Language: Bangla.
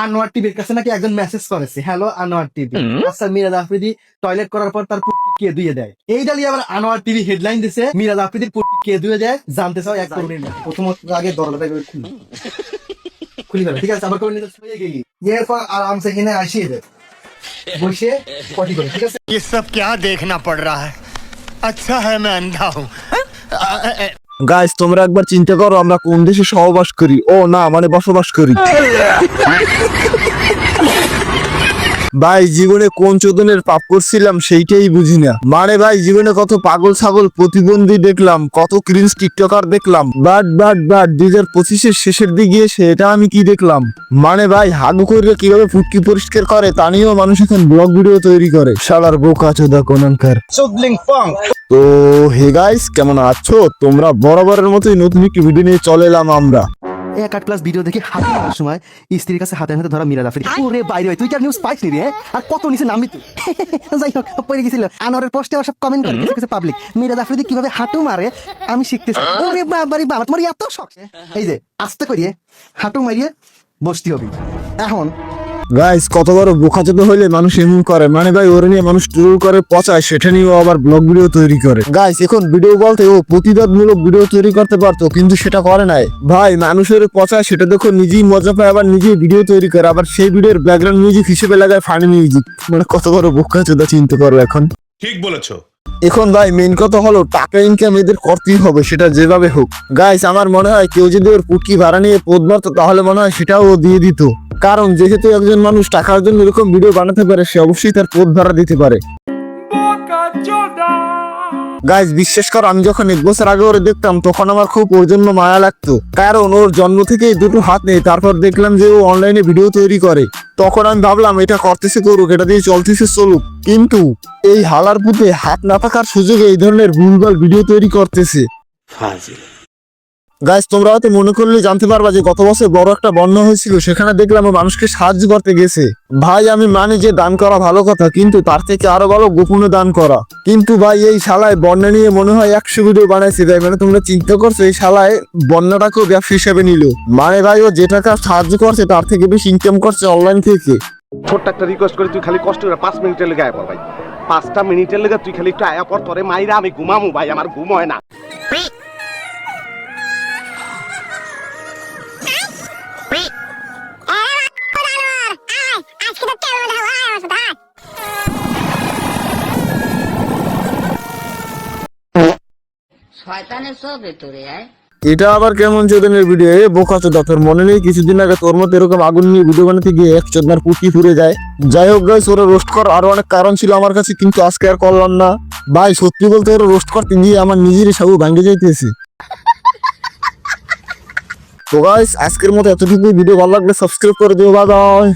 আনোয়ার টিভির কাছে নাকি একজন মেসেজ করেছে, হ্যালো আনোয়ার টিভি, আচ্ছা মিরাজ আফ্রিদি টয়লেট করার পর তার পুটকি কে ধুয়ে দেয়। এই ডালি আবার আনোয়ার টিভি হেডলাইন দিছে, মিরাজ আফ্রিদির পুটকি কে ধুয়ে দেয় জানতে চাও এক তরুণীর মুখে। প্রথমত আগে দরজাটা খুলি খুলি ফেলে, ঠিক আছে? আবার করে নিতে হয়ে গেলি, এরপর আরামসে কিনে আসিয়ে দে বসে পটি করে, ঠিক আছে? ये सब क्या देखना पड़ रहा है? अच्छा है मैं अंधा हूँ। গাইস তোমরা একবার চিন্তা করো আমরা কোন দেশে সহবাস করি, ও না মানে বসবাস করি। ভাই জীবনে কোন চোদনের পাপ করছিলাম সেইটাই বুঝি না। মানে ভাই জীবনে কত পাগল ছাগল প্রতিবন্ধী দেখলাম, কত ক্রিঞ্জ টিকটকার দেখলাম, বাট 2025-এর শেষের দিকে সেটা আমি কি দেখলাম, মানে ভাই হাগু করে কিভাবে ফুটকি পরিষ্কার করে তা নিয়েও মানুষ এখন ব্লগ ভিডিও তৈরি করে। শালার বোকা চোদা কোনানকার। তো হে গাইস কেমন আছো তোমরা? বরাবরের মতোই নতুন একটি ভিডিও নিয়ে চলে এলাম আমরা। এক আট ক্লাস ভিডিও দেখে হাতে মারার সময় স্ত্রীর কাছে হাতে হাতে ধরা মিরাজ আফ্রিদি। ওরে বাইরে তুই কি আর নিউজ পাইস নি রে? আর কত নিচে নামবি তুই? যাই হোক পড়ে গেছিল আনোয়ারের পোস্টে সব কমেন্ট করে কিছু কিছু পাবলিক, মিরাজ আফ্রিদি কিভাবে হাঁটু মারে আমি শিখতেছি। ওরে বাবারে বাবা, তোমার এত শখ! এই যে আস্তে করিয়ে হাঁটু মারিয়ে বসতে হবে এখন। গাইস কত বড় বোকাচোদা হইলে মানুষ এমন করে, মানে ভাই ওরে নিয়ে মানুষ ট্রোল করে পচায়, সেটা নিয়েও আবার ব্লগ ভিডিও তৈরি করে। গাইস এখন ভিডিও বলতে ও প্রতিবাদমূলক ভিডিও তৈরি করতে পারতো কিন্তু সেটা করে নাই। ভাই মানুষের পচায় সেটা দেখো নিজেই মজা পায়, আবার নিজেই ভিডিও তৈরি করে, আবার সেই ভিডিওর ব্যাকগ্রাউন্ড মিউজিক হিসেবে লাগায় ফানি মিউজিক। মানে কত বড় বোকাচোদা চিন্তা করো এখন। ঠিক বলেছো। এখন ভাই মেইন কথা হলো টাকা ইনকাম এদের করতেই হবে, সেটা যেভাবে হোক। গাইস আমার মনে হয় কেউ যদি ওর পুটকি ভাড়া নিয়ে পোদ মারতো তাহলে মনে হয় সেটাও ও দিয়ে দিত, কারণ যেহেতু একজন মানুষ টাকার জন্য এরকম ভিডিও বানাতে পারে সে অবশ্যই তার পোদ ভাড়া দিতে পারে। গাইস বিশ্বাস করো আমি যখন 1 বছর আগে ওরে দেখতাম তখন আমার খুব ওর জন্য মায়া লাগতো, কারণ ওর জন্ম থেকেই দুটো হাত নেই। তারপর দেখলাম যে ও অনলাইনে ভিডিও তৈরি করে, তখন আমি ভাবলাম এটা করতেছে করুক, এটা দিয়ে চলতেছে চলুক, কিন্তু এই হালার পুঁতে হাত না থাকার সুযোগে এই ধরনের ভুলভাল ভিডিও তৈরি করতেছে। গাইস তোমরা হয়তো মনে করলে জানতে পারবা যে গত বছর বড় একটা বন্যা হয়েছিল, সেখানে দেখলাম ও মানুষকে সাহায্য করতে গেছে। ভাই আমি মানি যে দান করা ভালো কথা, কিন্তু তার থেকে আরো ভালো গোপনে দান করা। কিন্তু ভাই এই শালায় বন্যা নিয়ে মনে হয় 100 ভিডিও বানাইছে ভাই। মানে তোমরা চিন্তা করছো এই শালায় বন্যাটাকেও ব্যবসা হিসেবে নিল। মানে ভাই ও যে টাকা সাহায্য করছে তার থেকে বেশি ইনকাম করছে অনলাইন থেকে। ছোট্ট একটা রিকোয়েস্ট করে তুই খালি কষ্ট করে 5 মিনিটের লেগে আয়া পর ভাই। 5টা মিনিটের লেগে তুই খালি একটু আয়া পর, তোরে মাইরা আমি ঘুমামু ভাই, আমার ঘুম হয় না। শয়তানের সব ভেতরে আয়। এটা আবার কেমন চোদনের ভিডিও? এ বোকাচোদা তোর মনে নেই কিছুদিন আগে তোর মতো এরকম আগুন নিয়ে ভিডিও বানাতে গিয়ে এক চোদনার পুটি ফুরে যায়? যাই হোক গাইস ওরা রোস্ট কর আরো অনেক কারণ ছিল আমার কাছে, কিন্তু আজকে আর করলাম না ভাই। সত্যি বলতে ওরা রোস্ট করতে গিয়ে আমার নিজেরই সব ভাঙ্গে যাইতেছে। তো গাইস আজকের মতো এতটুকুই, ভিডিও ভালো লাগলে সাবস্ক্রাইব করে দিও, বাই বাই।